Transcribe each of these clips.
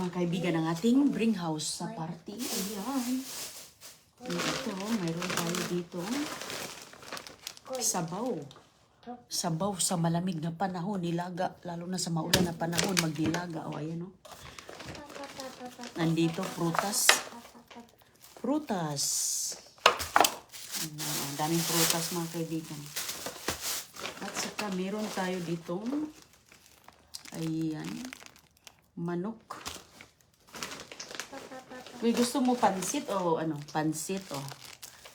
mga kaibigan ng ating bring house sa party. Ayan. Ito, mayroon tayo dito. Sabaw. Sabaw sa malamig na panahon, nilaga. Lalo na sa maulan na panahon, magdilaga. O, ayan o. Nandito, prutas. Prutas. Ang daming prutas mga kaibigan. At saka meron tayo dito. Ayan. Manok. Uy, gusto mo pansit o ano? Pansit o.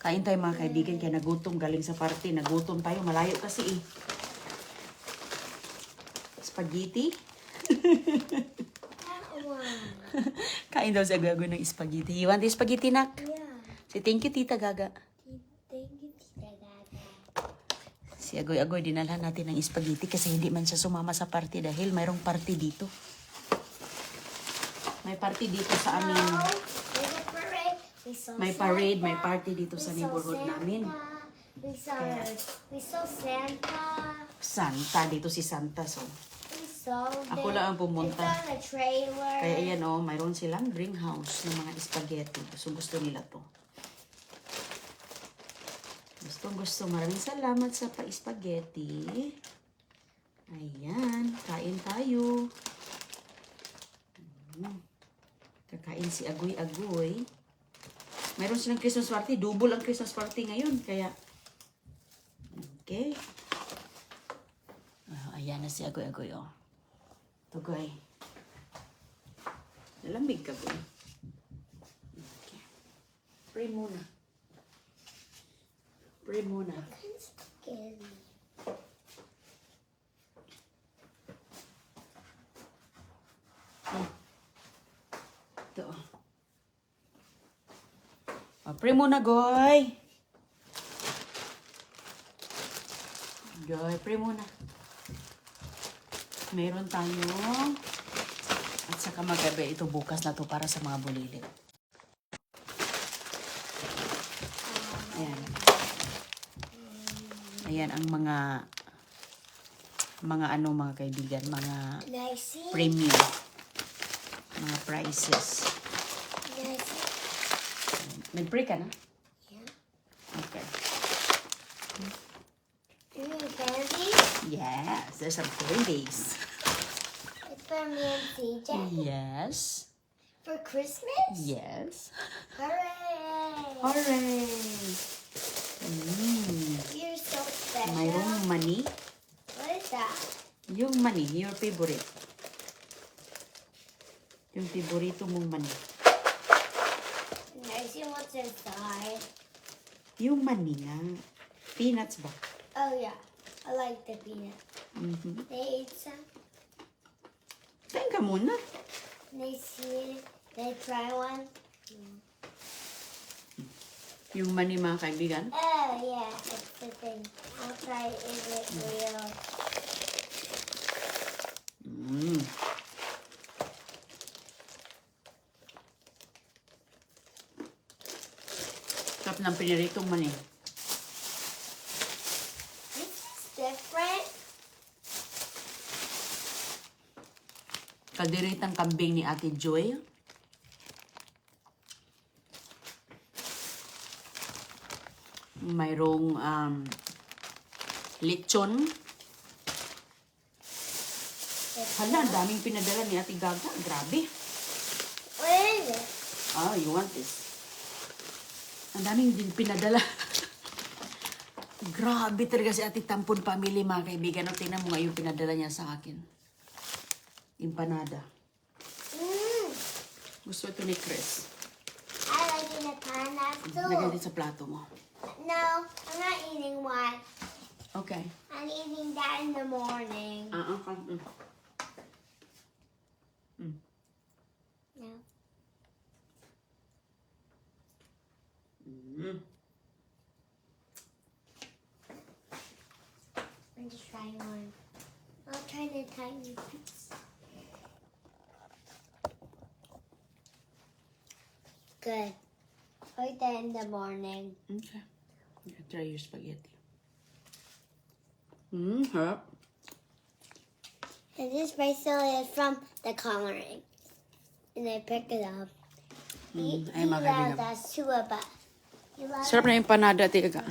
Kain tayo mga kaibigan kaya nagutom galing sa party. Nagutom tayo. Malayo kasi eh. Spaghetti. Kain daw si Agoy ng spaghetti. You want the spaghetti, nak? Yeah. Say thank you, Tita Gaga. Thank you, Tita Gaga. Si Agoy dinalhan natin ng spaghetti kasi hindi man siya sumama sa party dahil mayroong party dito. May party dito sa amin. There's a parade. May parade, may party dito sa neighborhood namin. We saw Santa. Santa, dito si Santa. So, We saw ako lang ang pumunta. It's on a trailer. Kaya ayan o, mayroon silang bring house ng mga spaghetti. Gusto nila to. Gusto. Maraming salamat sa pa-spaghetti. Ayan, kain tayo. Kakain si Agoy. Mayroon silang Christmas party. Double ang Christmas party ngayon. Kaya, okay. Ayan na si Agoy. Oh. Tugoy. Nalamig ka, Goy. Okay. Pray muna. Scary. Ito. Pray muna, Goy. Goy, pray muna. Meron tayo. At saka magabi ito bukas na to para sa mga bulilit. Ayan. Ayan ang mga kaibigan, mga premium. Mga prices. Nag-pray ka na? Yeah. Okay. You mean candy? Yes, there's some candies. It's for me and CJ. Yes. For Christmas? Yes. Hooray! Hooray! You're so special. Mayroong money. What is that? Yung money, your favorite. Yung favorito mong money. I see what's inside. Yung money nga. Peanuts ba? Oh yeah, I like the peanut. They ate some. Kain ka muna. They see it. They try one. Yung money mga kaibigan. Oh yeah, that's the thing. I'll try is it real. Sarap ng piniritong money. This is different. Kadiritang kambing ni Ate Joy. Mayroong lechon. Hala, ang daming pinadala ni Ate Gaga. Grabe. What is it? Oh, you want this? Ang daming din pinadala. Grabe talaga si Ate Tampon family, mga kaibigan. O, tingnan mo nga yung pinadala niya sa akin. Empanada. Gusto ito ni Chris. I like in a pineapple. Lagyan din sa plato mo. No, I'm not eating one. Okay. I'm eating that in the morning. Okay. No. I'm just trying one. I'll try the tiny piece. Good. I'll eat that in the morning. Okay. You can try your spaghetti. Harap. And this bracelet is from the coloring. and I pick it up. Ay, mga kaibigan. That's two of us. You love Sarap na yung panada, tiga.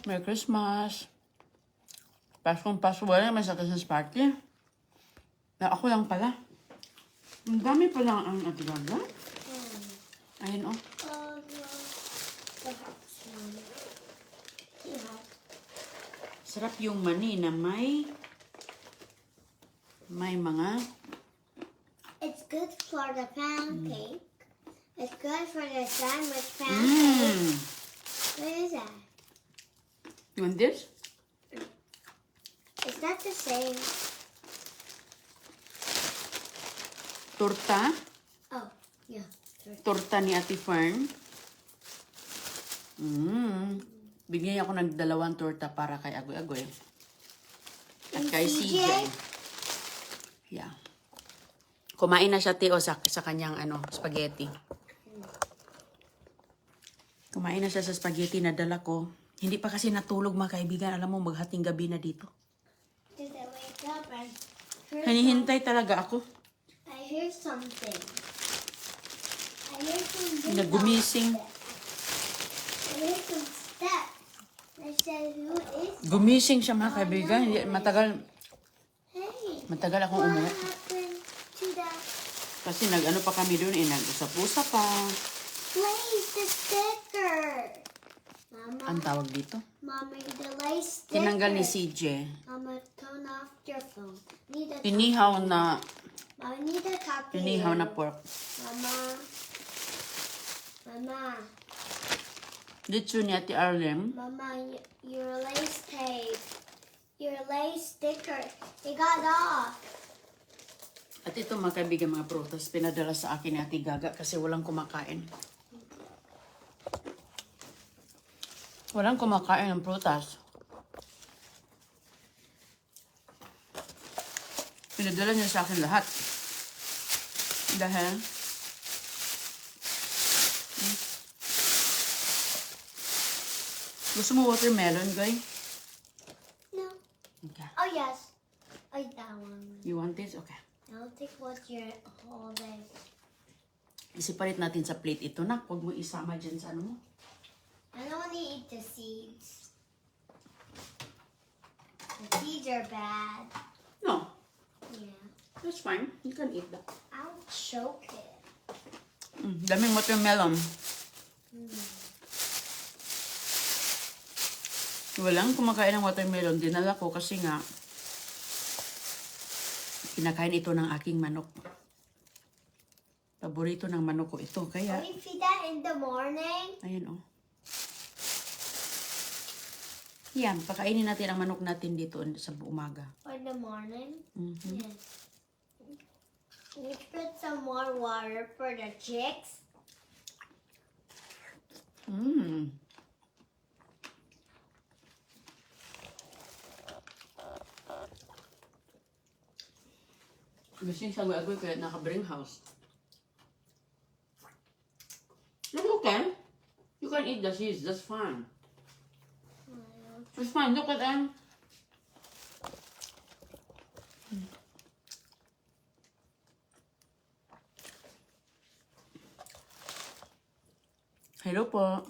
Merry Christmas. Paskong Pasko, wala naman sa Christmas party. Na ako lang pala. Ang dami pala ang atigaga. Ayun, oh. Sarap yung mani na may mga It's good for the pancake. It's good for the sandwich pancake. What is that? You want this? Is that the same? Torta. Oh, yeah. Torta ni Ate Fern. Bigyan ako ng 2 torta para kay Agoy-Agoy. At And kay CJ? CJ. Yeah. Kumain na siya, Teo, sa kanyang spaghetti. Kumain na siya sa spaghetti na dala ko. Hindi pa kasi natulog, mga kaibigan. Alam mo, maghating gabi na dito. Did I wake up and Hinihintay talaga ako. I hear something. I hear something. Nagumising. I hear some steps. I said, who is that? Gumising siya, mga kaibigan. Matagal Hey, akong what umuwi. happened to that Kasi nag-ano pa kami doon, nag-usap-usap pa. place, the sticker? Ang Mama, tawag dito? Mommy, the lace sticker. Tinanggal ni CJ. Mama, turn off your phone. Need a Inihaw na, Mama, need a copy. inihaw na pork. Mama, Dito ni Ate Arlem. Mama, your lace tape, your lace sticker, it got off. At ito, mga kaibigan, mga prutas, pinadala sa akin ni Ate Gaga kasi walang kumakain. Walang kumakain ng prutas. Pinadala niya sa akin lahat. Dahil, gusto mo watermelon, Goy? No. Okay. Oh yes. Oh, that one. You want this? Okay. I'll take what your whole day. Isipalit natin sa plate ito na. Huwag mo isama dyan sa ano mo. I don't want to eat the seeds. The seeds are bad. No, Yeah. that's fine. You can eat that. I'll choke it. Daming watermelon. Walang kumakain ng watermelon. Dinala ko kasi nga kinakain ito ng aking manok. Paborito ng manok ko ito. Kaya, Can we feed that in the morning? ayan oh. Yan, pakainin natin ang manok natin dito sa umaga. Or in the morning? Mhm. Yes. We put some more water for the chicks. Mm. Gising sa agoy kaya naka-bring house. That's okay. You can eat the seeds. That's fine. It's fine. Look at them. Hello po.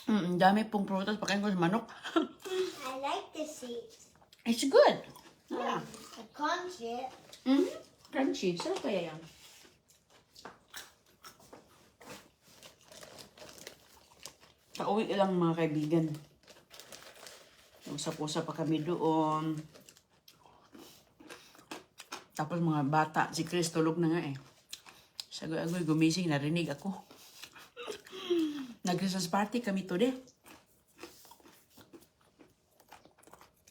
Ang dami pong prutas. Pakain ko sa manok. I like the seeds. It's good. Yeah. I crunchy it. Crunchy. Sarap kaya yan. Pauwi lang mga kaibigan. Usap-usap pa kami doon. Tapos mga bata, si Chris tulog na nga eh. Sagoy-agoy, gumising, narinig ako. Nag-Christmas party kami today.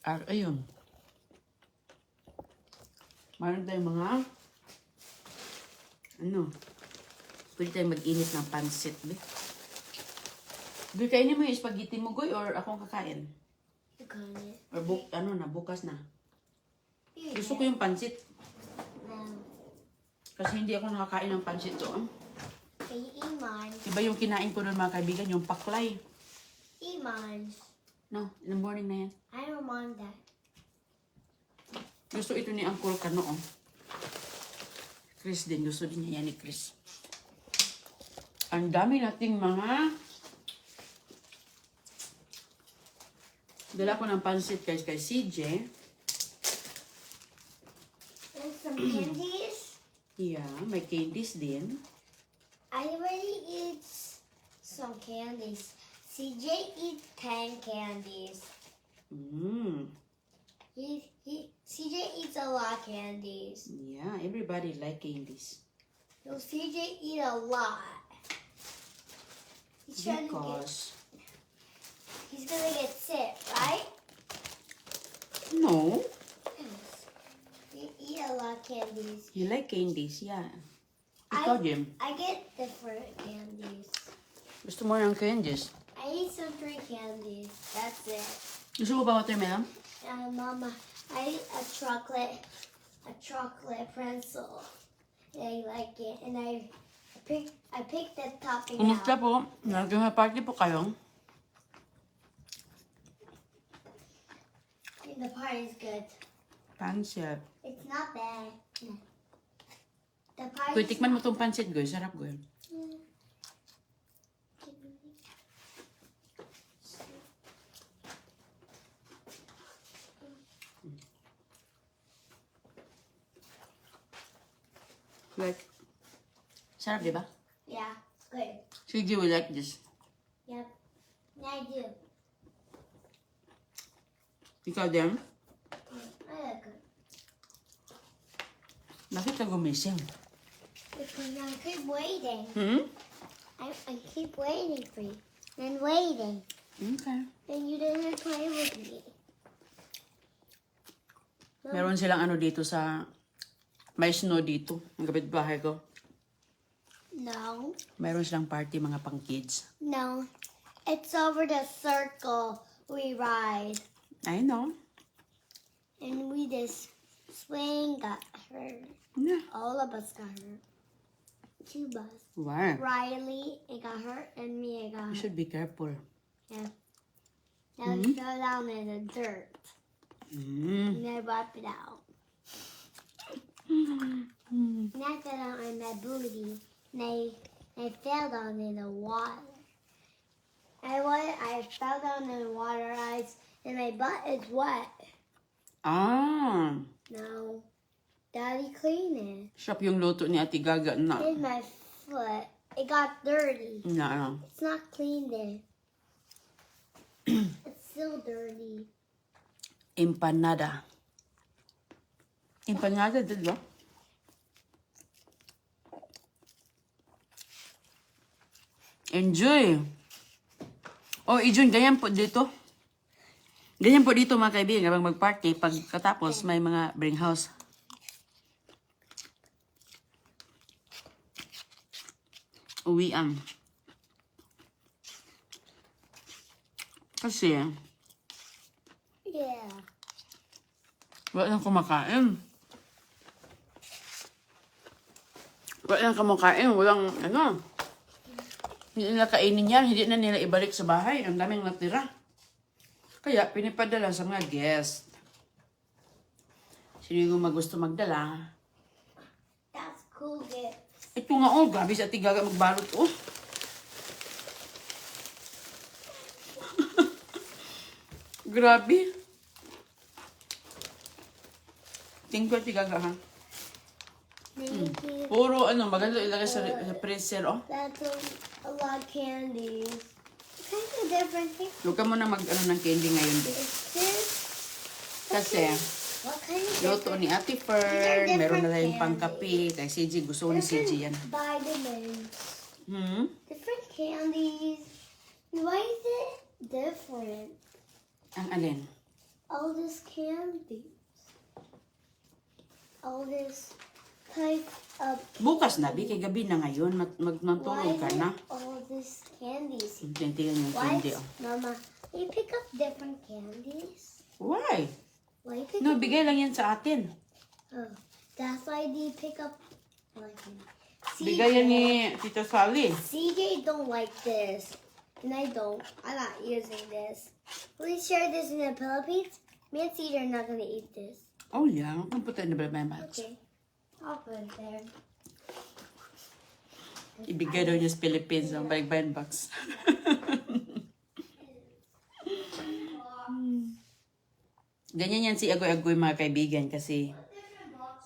Ayun. Mayroon tayong mga pwede tayong mag-init ng pansit. Goy, kainin mo yung spaghetti mo, Goy, or akong kakain? You got it. Or bukas na. You Gusto ko yung pansit. No. Kasi hindi ako nakakain ng pansit doon. Can you eat mine? Iba yung kinain ko doon mga kaibigan, yung paklay. Eat mine. No, in the morning na yan. I don't want that. Gusto ito ni Uncle Kano, oh. Chris din, gusto din niya yan ni Chris. Ang dami nating mga... Dala ko ng pansit kay CJ. And some candies. Yeah, may candies din. I already eat some candies. CJ eat 10 candies. CJ eats a lot of candies. Yeah, everybody like candies. No, CJ eat a lot. He's trying to get, Because... he's gonna get sick, right? No, You eat a lot of candies. you like candies, yeah. Ikaw, Jim. I get different candies. Gusto mo ng candies? I eat some 3 candies. That's it. Gusto mo ba watermelon? Mama, I eat a chocolate pencil. And I like it. And I picked the topping Kumusta out. po? Nag-party po kayo? And the party's good. Pansit. It's not bad. No. The Kuy, party's tikman mo tong pansit, Goy. Sarap, Goy. Like, sarap, di ba? Yeah, good. CJ will like this. Yep. Yeah, I do. Ikaw din? I like it. Bakit ka gumising? Because I keep waiting. I keep waiting for you. And waiting. Okay. And you didn't play with me. Meron silang ano dito sa... May snow dito. Ang kapitbahay ko. No. Meron silang party mga pang kids. No. It's over the circle we ride. I know. And we just swing got hurt. Yeah. All of us got hurt. 2 of us. Why? Riley, it got hurt, and me, it got You hurt. should be careful. Yeah. Now we fell down in the dirt. Mm. And I wiped it out. And I fell down on my booty. And I fell down in the water. I fell down in the water, and my butt is wet. Ah. No. Daddy cleaned it. Shop yung luto ni Ate Gaga na. In my foot. It got dirty. Na ano. It's not clean there. It's still dirty. Empanada. Empanada, di ba? Enjoy! Oh, Ijun, ganyan po dito. Ganyan po dito mga kaibigan, habang mag-party, pagkatapos may mga bring house. Uwian. Kasi, Yeah. wala nang kumakain. Wala nang kumakain. Walang, ano. Hindi nila kainin yan. Hindi na nila ibalik sa bahay. Ang daming natira. Kaya, pinipadala sa mga guest. Sino yung magusto magdala? That's cool gift. Ito nga, oh. Grabe sa tigaga magbalot, oh. Grabe. Tingko tigaga, ha? Thank you. Puro, ano, maganda ilagay sa freezer, oh. That's a lot of candies. What kind of different things Huwag ka muna mag-ano ng candy ngayon, be. is this? Kasi, What kind of luto different, ni Ate Fern, different meron na rin candy. pangkape. Kay CJ, gusto ni CJ yan. vitamins? Hmm? Different candies. Why is it different? Ang alin? All this candies. All this type of. Bukas na, be. Kay gabi na ngayon. Why Magtulog ka is na. it all this candies? Tintigan yung Why, candy, oh. Mama? You pick up different candies. Why? Why you pick No, up? bigay lang yan sa atin. Oh, that's why they pick up. Like Bigay yan ni Tita Sally. CJ don't like this. And I don't. I'm not using this. We share this in the Philippines. Me and Cedar are not gonna eat this. Oh yeah, I can put it in the blind box. Okay. I'll put it there. Ibigay daw niya sa Philippines ang blind box. Ganyan yan si Agoy-Agoy mga kaibigan kasi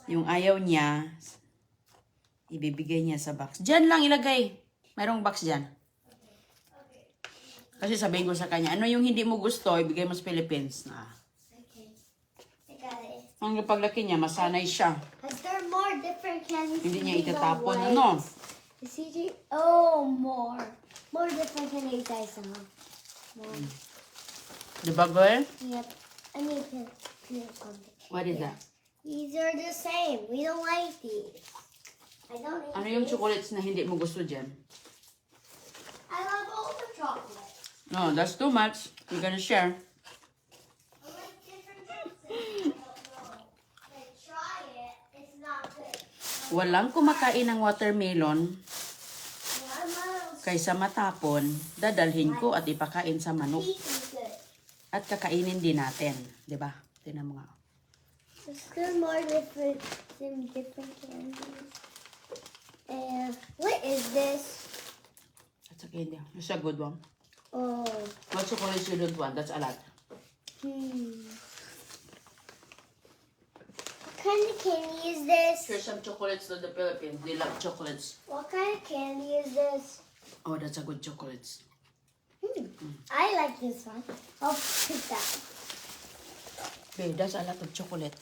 yung ayaw niya, ibibigay niya sa box. Diyan lang ilagay. Mayroong box dyan. Kasi sabihin ko sa kanya, ano yung hindi mo gusto, ibigay mo sa Philippines. Okay. I got it. Ang paglaki niya, masanay siya. Because there are more different candies. Hindi niya than the itatapon, white. ano? The CG. Oh, more. More different candies I saw. More. Diba, girl? Yep. I need to do something. What is that? These are the same. We don't like these. I don't eat Ano yung these. chocolates na hindi mo gusto dyan? I love all the chocolate. No, that's too much. You're gonna share. I like different chocolate. Like, try it. It's not good. Walang kumakain ng watermelon One kaysa matapon, dadalhin ko at ipakain sa manok. peach is good. At kakainin din natin. Diba? Tingnan mo nga. There's still more different candies. And what is this? That's a candy. It's a good one. Oh. What chocolates you don't want? That's a lot. What kind of candy is this? Here's some chocolates to the Philippines. They love chocolates. What kind of candy is this? Oh, that's a good chocolates. I like this one. I'll pick that. Okay, that's a lot of chocolate.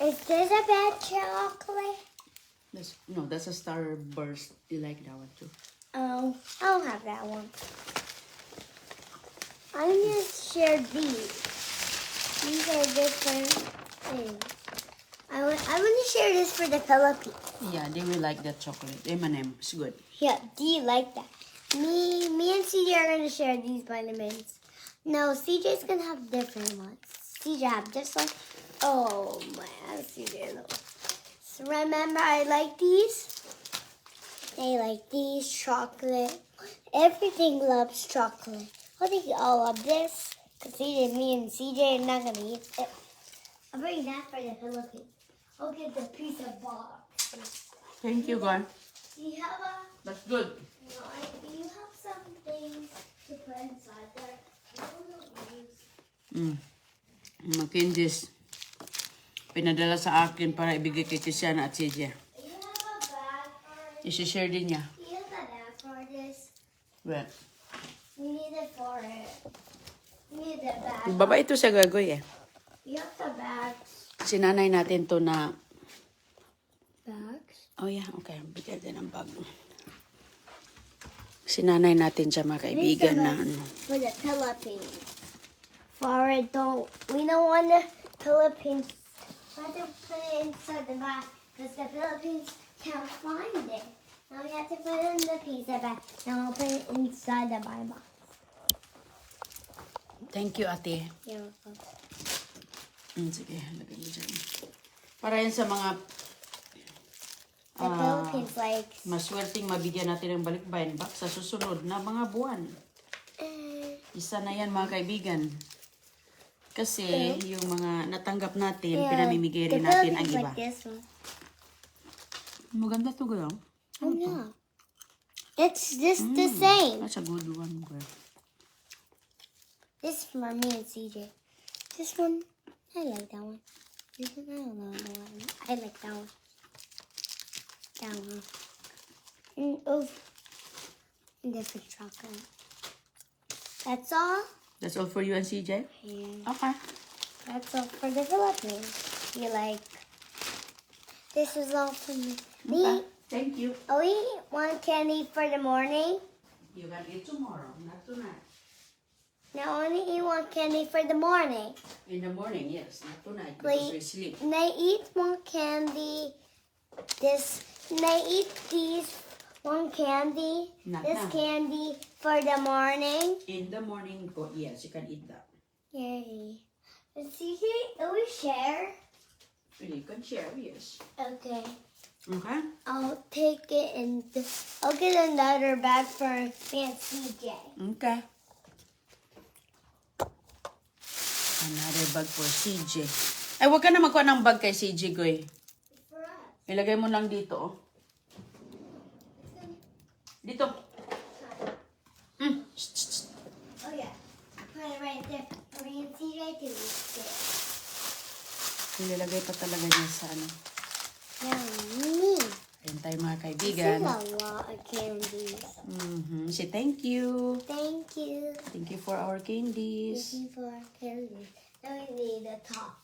Is this a bad chocolate? That's a Starburst. You like that one too? Oh, I don't have that one. I'm gonna share these. These are different things. I want to share this for the Philippines. Yeah, they will like that chocolate. M&M. It's good. Yeah, do you like that? Me and CJ are gonna share these vitamins. No, CJ's gonna have different ones. CJ have this one. Oh man, CJ knows. So remember, I like these. They like these chocolate. Everything loves chocolate. I think all of this. Cause CJ, me and CJ are not gonna eat it. I'll bring that for the Philippines. I'll get the pizza box. Thank you, God. Do you have a? That's good. No, do you have some things to put inside there? I don't know. Mga candies. Pinadala sa akin para ibigay kay Tiziana at CJ. You have a bag for I-share din niya. You have a bag for this. Well, We need it for it. We need the bag. baba ito sa gagoy eh. You have the bags. Sinanay natin to na... Bags? Oh yeah, okay. Bigyan din ng bag. Sinanay natin siya mga kaibigan na ano. For the Philippines. For it don't. We don't want the Philippines. We have to put it inside the bag because the Philippines can't find it. Now we have to put it in the pizza bag. Now I'll put it inside the my box. Thank you, ate. You're welcome. Sige, lagay mo dyan. Para yan sa mga The Philippines like. maswerteng mabigyan natin ng balikbayan back sa susunod na mga buwan. Isa na yan mga kaibigan. Kasi yung mga natanggap natin, pinamimigay rin natin ang iba. Like this one. Maganda to girl. Oh yeah. It's just the same. That's a good one, girl. This is for me and CJ. This one, I like that one. This one, I don't know that one. I like that one. That one. And different chocolate. That's all? That's all for you and CJ? Yeah. Okay. That's all for the Philippines. You like. This is all for me. Okay. Thank you. We eat one candy for the morning. You can eat tomorrow, not tonight. Now I only eat one candy for the morning. In the morning, yes, not tonight because we Wait, sleep. and I eat one candy. And I eat these one candy. Not This now. candy for the morning. In the morning, yes, you can eat that. Yay! And CJ, do we share? You can share, yes. Okay. Okay? I'll take it and I'll get another bag for me and CJ. Okay. Another bag for CJ. Ay, huwag ka na magkuha ng bag kay CJ, Goy. For us. Ilagay mo lang dito, oh. Dito. Shh, shh, shh. Oh yeah. Put it right there. Me and CJ do this. Ilalagay pa talaga niya sa ano. Yummy. Ayun tayo mga This kaibigan. is a lot of candies. Say thank you. Thank you. Thank you for our candies. Thank you for our candies. Now we need a top.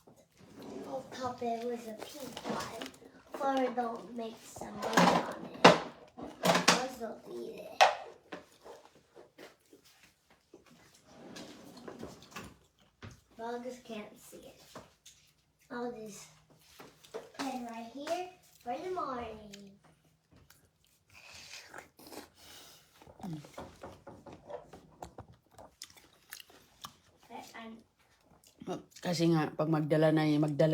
I'll top it with a pink one. For don't make some butter on it. Or don't eat it. Bugs can't see it. I'll just put it right here for the morning. Kasi nga, pag magdala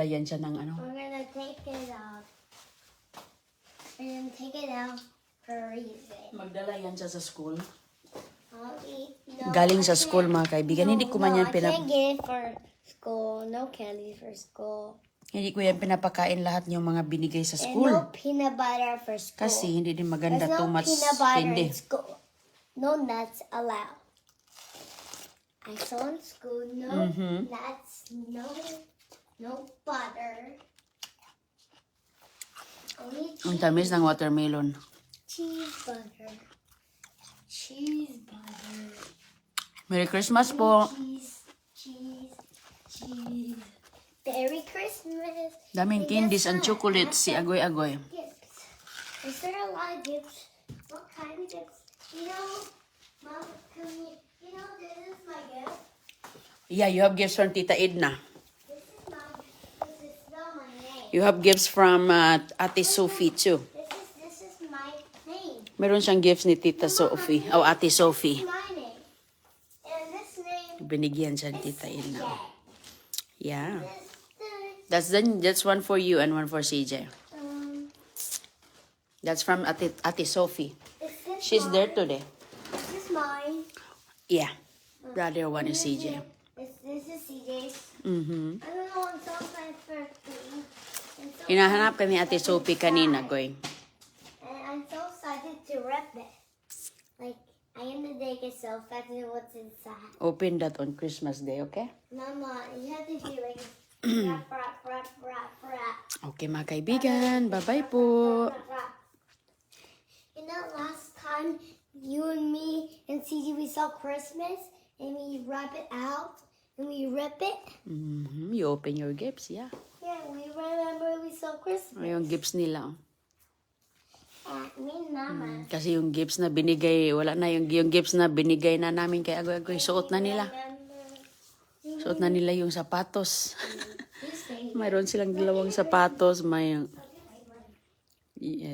yan siya ng ano. We're gonna take it out. We're gonna take it out, freeze it. Magdala yan siya sa school. I'll eat. No, Galing I sa school can't. mga kaibigan. Hindi ko man yan I can't get it for school. No candy for school. Hindi ko yan pinapakain lahat yung mga binigay sa And school. no peanut butter for school. Kasi hindi din maganda There's too no much peanut butter candy. in school. No nuts allowed. I saw in school no nuts, no butter. Only Ang tamis ng watermelon. cheese butter. Cheese butter. Merry Christmas po. Cheese. Merry Christmas. Daming And candies guess and what? chocolates si Agoy Agoy. Gifts. Is there a lot of gifts? What kind of gifts? You know, Mom, come here. You know, this is my gift. Yeah, you have gifts from Tita Edna. This is not my name. You have gifts from Ate Sophie too. This is my name. Meron siyang gifts ni Tita Sophie. O Ate Sophie. This is my name. And this name Binigyan siya ni is Tita Edna. CJ. Yeah. This, That's one for you and one for CJ. That's from Ate Sophie. is this She's mine? there today. This is mine. Yeah. The other one is CJ. This is CJ's. I Mhm. don't know, I'm so excited for food. Hinahanap ka ni Ate Sophie kanina, Goy. And I'm so excited to rip it. Like, I am the day get so excited what's inside. Open that on Christmas Day, okay? Mama, you have to do like wrap. Okay, mga kaibigan. Bye-bye po. You know, last time you and me and CJ we saw Christmas and we wrap it out and we rip it. You open your gifts, yeah. Yeah, we remember we saw Christmas. Yung gifts nila. Me and Mama. Kasi yung gifts na binigay, wala na yung gifts na binigay na namin kay Agoy-Agoy. Suot na nila. Suot na nila yung sapatos. Mayroon silang dalawang sapatos.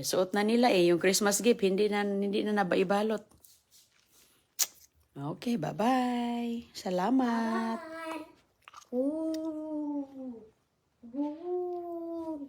Suot na nila yung Christmas gift. Hindi na nabaibalot. Okay, bye-bye. Salamat. Bye. Ooh. Ooh.